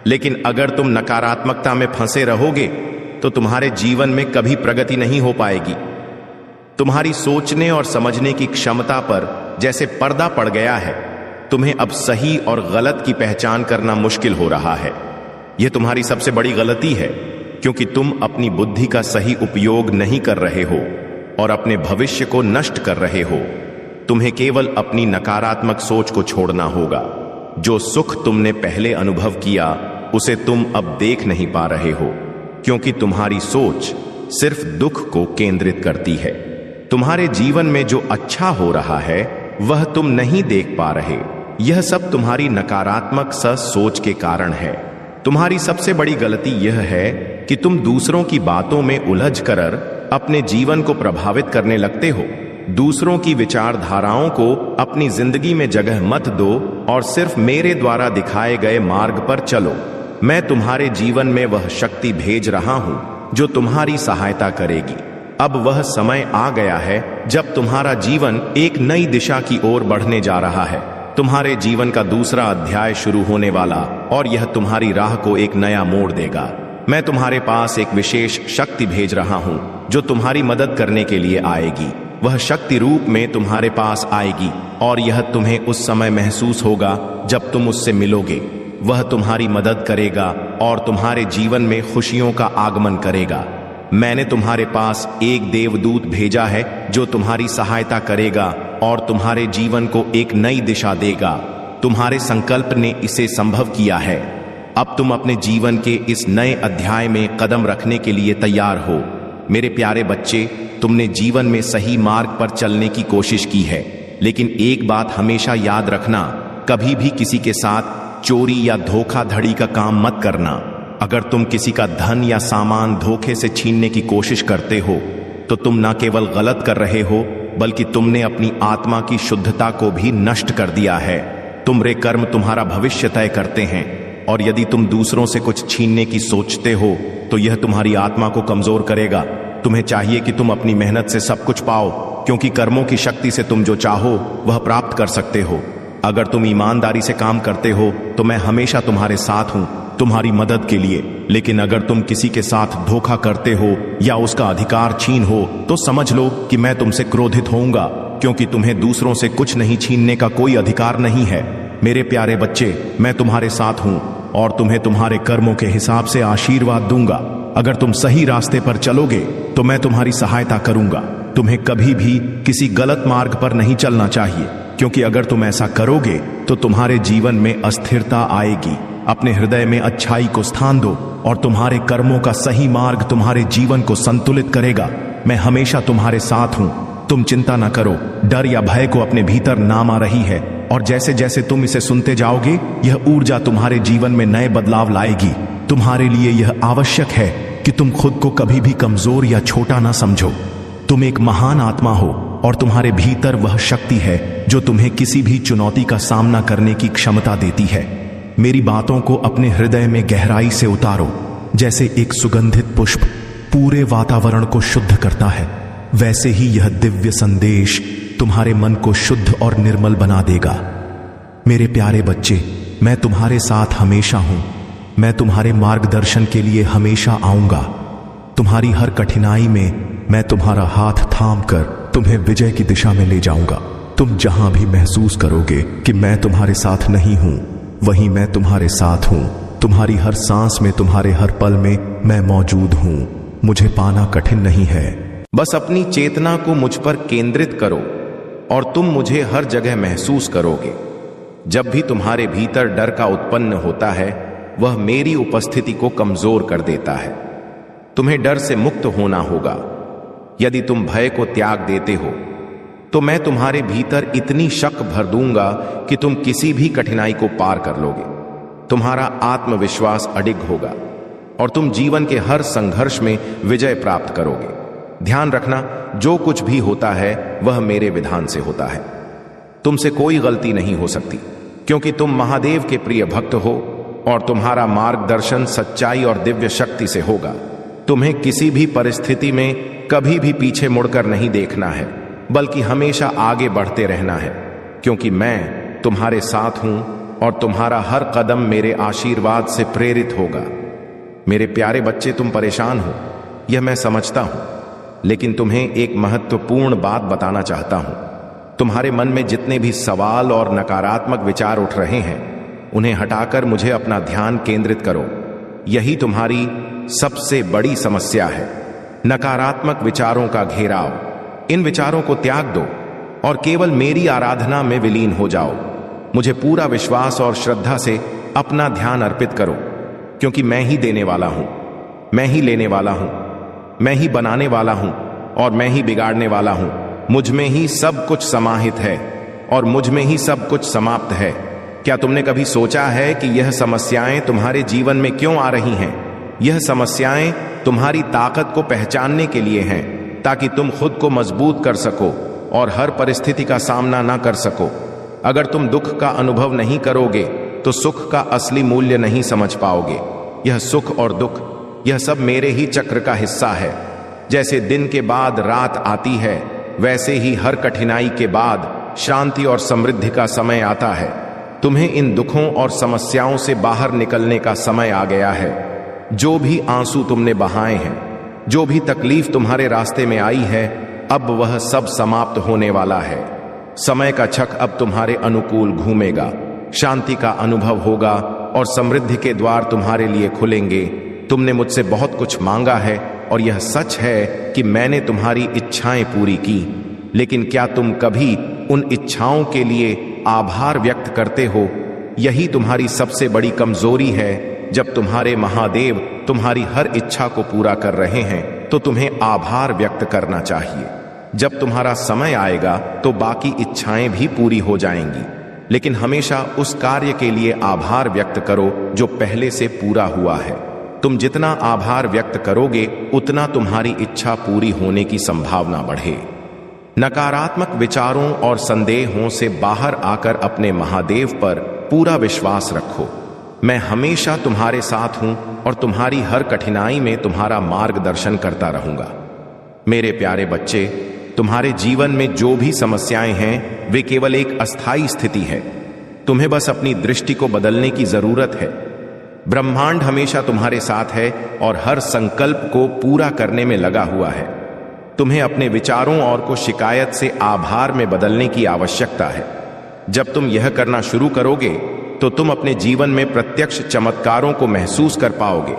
लेकिन अगर तुम नकारात्मकता में फंसे रहोगे तो तुम्हारे जीवन में कभी प्रगति नहीं हो पाएगी। तुम्हारी सोचने और समझने की क्षमता पर जैसे पर्दा पड़ गया है। तुम्हें अब सही और गलत की पहचान करना मुश्किल हो रहा है। यह तुम्हारी सबसे बड़ी गलती है, क्योंकि तुम अपनी बुद्धि का सही उपयोग नहीं कर रहे हो और अपने भविष्य को नष्ट कर रहे हो। तुम्हें केवल अपनी नकारात्मक सोच को छोड़ना होगा। जो सुख तुमने पहले अनुभव किया उसे तुम अब देख नहीं पा रहे हो, क्योंकि तुम्हारी सोच सिर्फ दुख को केंद्रित करती है। तुम्हारे जीवन में जो अच्छा हो रहा है वह तुम नहीं देख पा रहे। यह सब तुम्हारी नकारात्मक सोच के कारण है। तुम्हारी सबसे बड़ी गलती यह है कि तुम दूसरों की बातों में उलझ कर अपने जीवन को प्रभावित करने लगते हो। दूसरों की विचारधाराओं को अपनी जिंदगी में जगह मत दो और सिर्फ मेरे द्वारा दिखाए गए मार्ग पर चलो। मैं तुम्हारे जीवन में वह शक्ति भेज रहा हूं जो तुम्हारी सहायता करेगी। अब वह समय आ गया है जब तुम्हारा जीवन एक नई दिशा की ओर बढ़ने जा रहा है। तुम्हारे जीवन का दूसरा अध्याय शुरू होने वाला और यह तुम्हारी राह को एक नया मोड़ देगा। मैं तुम्हारे पास एक विशेष शक्ति भेज रहा हूं जो तुम्हारी मदद करने के लिए आएगी। वह शक्ति रूप में तुम्हारे पास आएगी और यह तुम्हें उस समय महसूस होगा जब तुम उससे मिलोगे। वह तुम्हारी मदद करेगा और तुम्हारे जीवन में खुशियों का आगमन करेगा। मैंने तुम्हारे पास एक देवदूत भेजा है जो तुम्हारी सहायता करेगा और तुम्हारे जीवन को एक नई दिशा देगा। तुम्हारे संकल्प ने इसे संभव किया है। अब तुम अपने जीवन के इस नए अध्याय में कदम रखने के लिए तैयार हो। मेरे प्यारे बच्चे, तुमने जीवन में सही मार्ग पर चलने की कोशिश की है, लेकिन एक बात हमेशा याद रखना, कभी भी किसी के साथ चोरी या धोखाधड़ी का काम मत करना। अगर तुम किसी का धन या सामान धोखे से छीनने की कोशिश करते हो तो तुम न केवल गलत कर रहे हो, बल्कि तुमने अपनी आत्मा की शुद्धता को भी नष्ट कर दिया है। तुम्हारे कर्म तुम्हारा भविष्य तय करते हैं और यदि तुम दूसरों से कुछ छीनने की सोचते हो तो यह तुम्हारी आत्मा को कमजोर करेगा। तुम्हें चाहिए कि तुम अपनी मेहनत से सब कुछ पाओ, क्योंकि कर्मों की शक्ति से तुम जो चाहो वह प्राप्त कर सकते हो। अगर तुम ईमानदारी से काम करते हो तो मैं हमेशा तुम्हारे साथ हूं तुम्हारी मदद के लिए। लेकिन अगर तुम किसी के साथ धोखा करते हो या उसका अधिकार छीन हो तो समझ लो कि मैं तुमसे क्रोधित होऊंगा, क्योंकि तुम्हें दूसरों से कुछ नहीं छीनने का कोई अधिकार नहीं है। मेरे प्यारे बच्चे, मैं तुम्हारे साथ हूं और तुम्हें तुम्हारे कर्मों के हिसाब से आशीर्वाद दूंगा। अगर तुम सही रास्ते पर चलोगे तो मैं तुम्हारी सहायता करूंगा। तुम्हें कभी भी किसी गलत मार्ग पर नहीं चलना चाहिए, क्योंकि अगर तुम ऐसा करोगे तो तुम्हारे जीवन में अस्थिरता आएगी। अपने हृदय में अच्छाई को स्थान दो और तुम्हारे कर्मों का सही मार्ग तुम्हारे जीवन को संतुलित करेगा। मैं हमेशा तुम्हारे साथ हूं, तुम चिंता न करो। डर या भय को अपने भीतर नाम आ रही है और जैसे जैसे तुम इसे सुनते जाओगे यह ऊर्जा तुम्हारे जीवन में नए बदलाव लाएगी। तुम्हारे लिए यह आवश्यक है कि तुम खुद को कभी भी कमजोर या छोटा ना समझो। तुम एक महान आत्मा हो और तुम्हारे भीतर वह शक्ति है जो तुम्हें किसी भी चुनौती का सामना करने की क्षमता देती है। मेरी बातों को अपने हृदय में गहराई से उतारो। जैसे एक सुगंधित पुष्प पूरे वातावरण को शुद्ध करता है, वैसे ही यह दिव्य संदेश तुम्हारे मन को शुद्ध और निर्मल बना देगा। मेरे प्यारे बच्चे, मैं तुम्हारे साथ हमेशा हूं। मैं तुम्हारे मार्गदर्शन के लिए हमेशा आऊंगा। तुम्हारी हर कठिनाई में मैं तुम्हारा हाथ थाम कर तुम्हें विजय की दिशा में ले जाऊंगा। तुम जहां भी महसूस करोगे कि मैं तुम्हारे साथ नहीं हूं, वहीं मैं तुम्हारे साथ हूं। तुम्हारी हर सांस में, तुम्हारे हर पल में मैं मौजूद हूं। मुझे पाना कठिन नहीं है। बस अपनी चेतना को मुझ पर केंद्रित करो और तुम मुझे हर जगह महसूस करोगे। जब भी तुम्हारे भीतर डर का उत्पन्न होता है, वह मेरी उपस्थिति को कमजोर कर देता है। तुम्हें डर से मुक्त होना होगा। यदि तुम भय को त्याग देते हो तो मैं तुम्हारे भीतर इतनी शक्ति भर दूंगा कि तुम किसी भी कठिनाई को पार कर लोगे। तुम्हारा आत्मविश्वास अडिग होगा और तुम जीवन के हर संघर्ष में विजय प्राप्त करोगे। ध्यान रखना, जो कुछ भी होता है वह मेरे विधान से होता है। तुमसे कोई गलती नहीं हो सकती, क्योंकि तुम महादेव के प्रिय भक्त हो और तुम्हारा मार्गदर्शन सच्चाई और दिव्य शक्ति से होगा। तुम्हें किसी भी परिस्थिति में कभी भी पीछे मुड़कर नहीं देखना है, बल्कि हमेशा आगे बढ़ते रहना है, क्योंकि मैं तुम्हारे साथ हूं और तुम्हारा हर कदम मेरे आशीर्वाद से प्रेरित होगा। मेरे प्यारे बच्चे, तुम परेशान हो, यह मैं समझता हूं, लेकिन तुम्हें एक महत्वपूर्ण बात बताना चाहता हूं। तुम्हारे मन में जितने भी सवाल और नकारात्मक विचार उठ रहे हैं, उन्हें हटाकर मुझे अपना ध्यान केंद्रित करो। यही तुम्हारी सबसे बड़ी समस्या है, नकारात्मक विचारों का घेराव। इन विचारों को त्याग दो और केवल मेरी आराधना में विलीन हो जाओ। मुझे पूरा विश्वास और श्रद्धा से अपना ध्यान अर्पित करो, क्योंकि मैं ही देने वाला हूं, मैं ही लेने वाला हूं, मैं ही बनाने वाला हूं और मैं ही बिगाड़ने वाला हूं। मुझ में ही सब कुछ समाहित है और मुझ में ही सब कुछ समाप्त है। क्या तुमने कभी सोचा है कि यह समस्याएं तुम्हारे जीवन में क्यों आ रही हैं? यह समस्याएं तुम्हारी ताकत को पहचानने के लिए हैं, ताकि तुम खुद को मजबूत कर सको और हर परिस्थिति का सामना ना कर सको। अगर तुम दुख का अनुभव नहीं करोगे तो सुख का असली मूल्य नहीं समझ पाओगे। यह सुख और दुख, यह सब मेरे ही चक्र का हिस्सा है। जैसे दिन के बाद रात आती है, वैसे ही हर कठिनाई के बाद शांति और समृद्धि का समय आता है। तुम्हें इन दुखों और समस्याओं से बाहर निकलने का समय आ गया है। जो भी आंसू तुमने बहाए हैं, जो भी तकलीफ तुम्हारे रास्ते में आई है, अब वह सब समाप्त होने वाला है। समय का छक अब तुम्हारे अनुकूल घूमेगा। शांति का अनुभव होगा और समृद्धि के द्वार तुम्हारे लिए खुलेंगे। तुमने मुझसे बहुत कुछ मांगा है और यह सच है कि मैंने तुम्हारी इच्छाएं पूरी की, लेकिन क्या तुम कभी उन इच्छाओं के लिए आभार व्यक्त करते हो? यही तुम्हारी सबसे बड़ी कमजोरी है। जब तुम्हारे महादेव तुम्हारी हर इच्छा को पूरा कर रहे हैं तो तुम्हें आभार व्यक्त करना चाहिए। जब तुम्हारा समय आएगा तो बाकी इच्छाएं भी पूरी हो जाएंगी, लेकिन हमेशा उस कार्य के लिए आभार व्यक्त करो जो पहले से पूरा हुआ है। तुम जितना आभार व्यक्त करोगे, उतना तुम्हारी इच्छा पूरी होने की संभावना बढ़े। नकारात्मक विचारों और संदेहों से बाहर आकर अपने महादेव पर पूरा विश्वास रखो। मैं हमेशा तुम्हारे साथ हूं और तुम्हारी हर कठिनाई में तुम्हारा मार्गदर्शन करता रहूंगा। मेरे प्यारे बच्चे, तुम्हारे जीवन में जो भी समस्याएं हैं, वे केवल एक अस्थायी स्थिति है। तुम्हें बस अपनी दृष्टि को बदलने की जरूरत है। ब्रह्मांड हमेशा तुम्हारे साथ है और हर संकल्प को पूरा करने में लगा हुआ है। तुम्हें अपने विचारों और को शिकायत से आभार में बदलने की आवश्यकता है। जब तुम यह करना शुरू करोगे तो तुम अपने जीवन में प्रत्यक्ष चमत्कारों को महसूस कर पाओगे।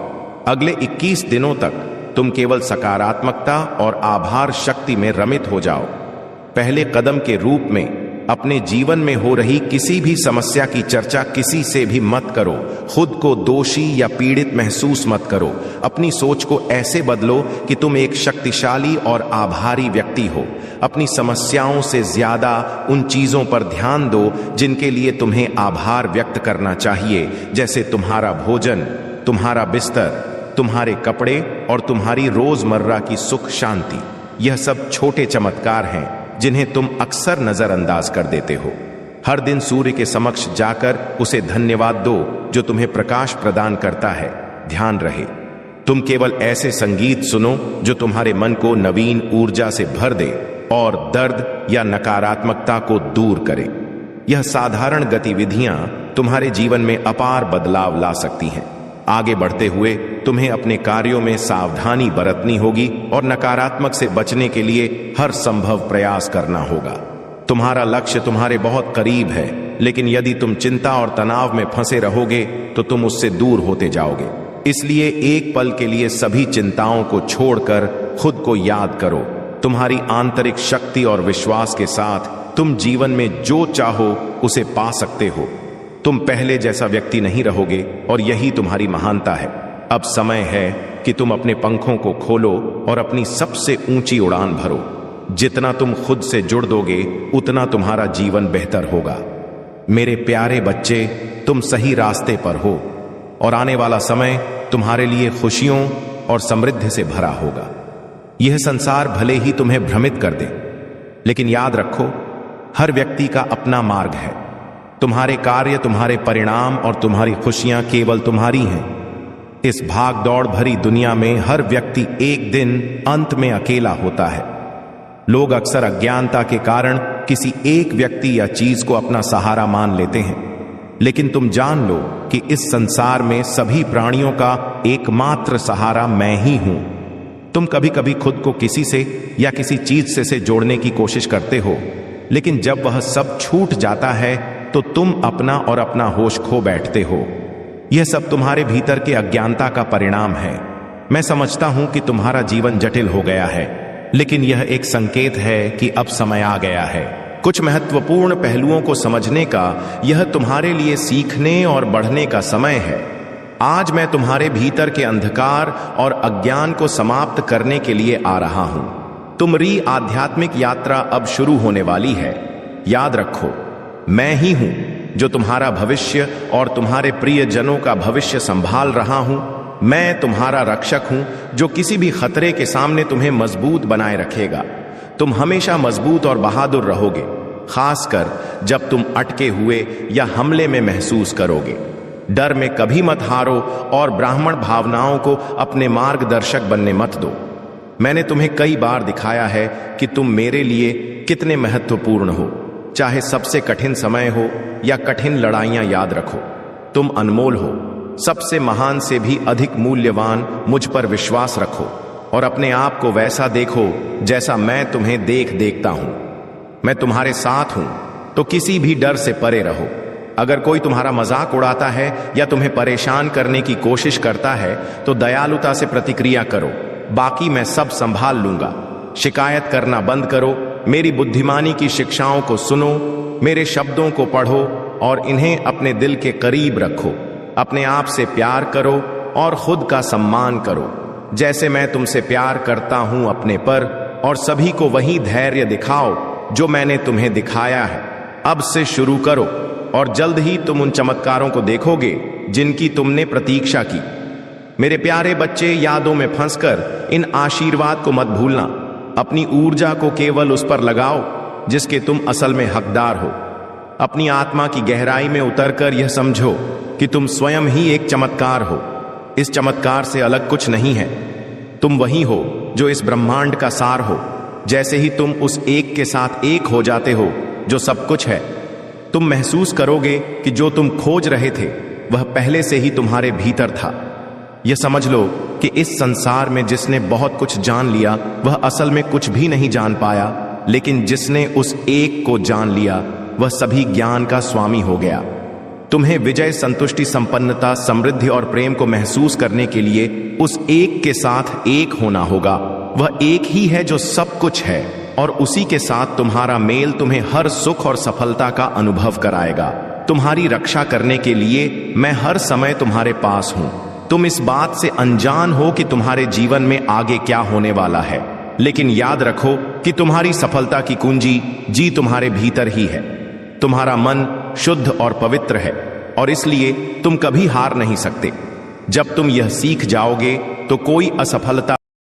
अगले 21 दिनों तक तुम केवल सकारात्मकता और आभार शक्ति में रमित हो जाओ। पहले कदम के रूप में अपने जीवन में हो रही किसी भी समस्या की चर्चा किसी से भी मत करो। खुद को दोषी या पीड़ित महसूस मत करो। अपनी सोच को ऐसे बदलो कि तुम एक शक्तिशाली और आभारी व्यक्ति हो। अपनी समस्याओं से ज्यादा उन चीजों पर ध्यान दो जिनके लिए तुम्हें आभार व्यक्त करना चाहिए, जैसे तुम्हारा भोजन, तुम्हारा बिस्तर, तुम्हारे कपड़े और तुम्हारी रोजमर्रा की सुख शांति। यह सब छोटे चमत्कार हैं जिन्हें तुम अक्सर नजरअंदाज कर देते हो। हर दिन सूर्य के समक्ष जाकर उसे धन्यवाद दो जो तुम्हें प्रकाश प्रदान करता है। ध्यान रहे, तुम केवल ऐसे संगीत सुनो जो तुम्हारे मन को नवीन ऊर्जा से भर दे और दर्द या नकारात्मकता को दूर करे। यह साधारण गतिविधियां तुम्हारे जीवन में अपार बदलाव ला सकती हैं। आगे बढ़ते हुए तुम्हें अपने कार्यों में सावधानी बरतनी होगी और नकारात्मक से बचने के लिए हर संभव प्रयास करना होगा। तुम्हारा लक्ष्य तुम्हारे बहुत करीब है, लेकिन यदि तुम चिंता और तनाव में फंसे रहोगे तो तुम उससे दूर होते जाओगे। इसलिए एक पल के लिए सभी चिंताओं को छोड़कर खुद को याद करो। तुम्हारी आंतरिक शक्ति और विश्वास के साथ तुम जीवन में जो चाहो उसे पा सकते हो। तुम पहले जैसा व्यक्ति नहीं रहोगे और यही तुम्हारी महानता है। अब समय है कि तुम अपने पंखों को खोलो और अपनी सबसे ऊंची उड़ान भरो। जितना तुम खुद से जुड़ दोगे उतना तुम्हारा जीवन बेहतर होगा। मेरे प्यारे बच्चे, तुम सही रास्ते पर हो और आने वाला समय तुम्हारे लिए खुशियों और समृद्धि से भरा होगा। यह संसार भले ही तुम्हें भ्रमित कर दे, लेकिन याद रखो, हर व्यक्ति का अपना मार्ग है। तुम्हारे कार्य, तुम्हारे परिणाम और तुम्हारी खुशियां केवल तुम्हारी हैं। इस भाग दौड़ भरी दुनिया में हर व्यक्ति एक दिन अंत में अकेला होता है। लोग अक्सर अज्ञानता के कारण किसी एक व्यक्ति या चीज को अपना सहारा मान लेते हैं, लेकिन तुम जान लो कि इस संसार में सभी प्राणियों का एकमात्र सहारा मैं ही हूं। तुम कभी कभी खुद को किसी से या किसी चीज से जोड़ने की कोशिश करते हो, लेकिन जब वह सब छूट जाता है तो तुम अपना और अपना होश खो बैठते हो। यह सब तुम्हारे भीतर के अज्ञानता का परिणाम है। मैं समझता हूं कि तुम्हारा जीवन जटिल हो गया है, लेकिन यह एक संकेत है कि अब समय आ गया है कुछ महत्वपूर्ण पहलुओं को समझने का। यह तुम्हारे लिए सीखने और बढ़ने का समय है। आज मैं तुम्हारे भीतर के अंधकार और अज्ञान को समाप्त करने के लिए आ रहा हूं। तुम्हारी आध्यात्मिक यात्रा अब शुरू होने वाली है। याद रखो, मैं ही हूं जो तुम्हारा भविष्य और तुम्हारे प्रियजनों का भविष्य संभाल रहा हूं। मैं तुम्हारा रक्षक हूं जो किसी भी खतरे के सामने तुम्हें मजबूत बनाए रखेगा। तुम हमेशा मजबूत और बहादुर रहोगे, खासकर जब तुम अटके हुए या हमले में महसूस करोगे। डर में कभी मत हारो और ब्राह्मण भावनाओं को अपने मार्गदर्शक बनने मत दो। मैंने तुम्हें कई बार दिखाया है कि तुम मेरे लिए कितने महत्वपूर्ण हो। चाहे सबसे कठिन समय हो या कठिन लड़ाइयां, याद रखो, तुम अनमोल हो। सबसे महान से भी अधिक मूल्यवान मुझ पर विश्वास रखो और अपने आप को वैसा देखो जैसा मैं तुम्हें देखता हूं। मैं तुम्हारे साथ हूं, तो किसी भी डर से परे रहो। अगर कोई तुम्हारा मजाक उड़ाता है या तुम्हें परेशान करने की कोशिश करता है तो दयालुता से प्रतिक्रिया करो। बाकी मैं सब संभाल लूंगा। शिकायत करना बंद करो। मेरी बुद्धिमानी की शिक्षाओं को सुनो, मेरे शब्दों को पढ़ो और इन्हें अपने दिल के करीब रखो। अपने आप से प्यार करो और खुद का सम्मान करो जैसे मैं तुमसे प्यार करता हूं अपने पर, और सभी को वही धैर्य दिखाओ जो मैंने तुम्हें दिखाया है। अब से शुरू करो और जल्द ही तुम उन चमत्कारों को देखोगे जिनकी तुमने प्रतीक्षा की। मेरे प्यारे बच्चे, यादों में फंसकर इन आशीर्वाद को मत भूलना। अपनी ऊर्जा को केवल उस पर लगाओ जिसके तुम असल में हकदार हो। अपनी आत्मा की गहराई में उतरकर यह समझो कि तुम स्वयं ही एक चमत्कार हो। इस चमत्कार से अलग कुछ नहीं है। तुम वही हो जो इस ब्रह्मांड का सार हो। जैसे ही तुम उस एक के साथ एक हो जाते हो जो सब कुछ है, तुम महसूस करोगे कि जो तुम खोज रहे थे वह पहले से ही तुम्हारे भीतर था। यह समझ लो कि इस संसार में जिसने बहुत कुछ जान लिया वह असल में कुछ भी नहीं जान पाया, लेकिन जिसने उस एक को जान लिया वह सभी ज्ञान का स्वामी हो गया। तुम्हें विजय, संतुष्टि, संपन्नता, समृद्धि और प्रेम को महसूस करने के लिए उस एक के साथ एक होना होगा। वह एक ही है जो सब कुछ है, और उसी के साथ तुम्हारा मेल तुम्हें हर सुख और सफलता का अनुभव कराएगा। तुम्हारी रक्षा करने के लिए मैं हर समय तुम्हारे पास हूं। तुम इस बात से अनजान हो कि तुम्हारे जीवन में आगे क्या होने वाला है, लेकिन याद रखो कि तुम्हारी सफलता की कुंजी जी तुम्हारे भीतर ही है। तुम्हारा मन शुद्ध और पवित्र है और इसलिए तुम कभी हार नहीं सकते। जब तुम यह सीख जाओगे तो कोई असफलता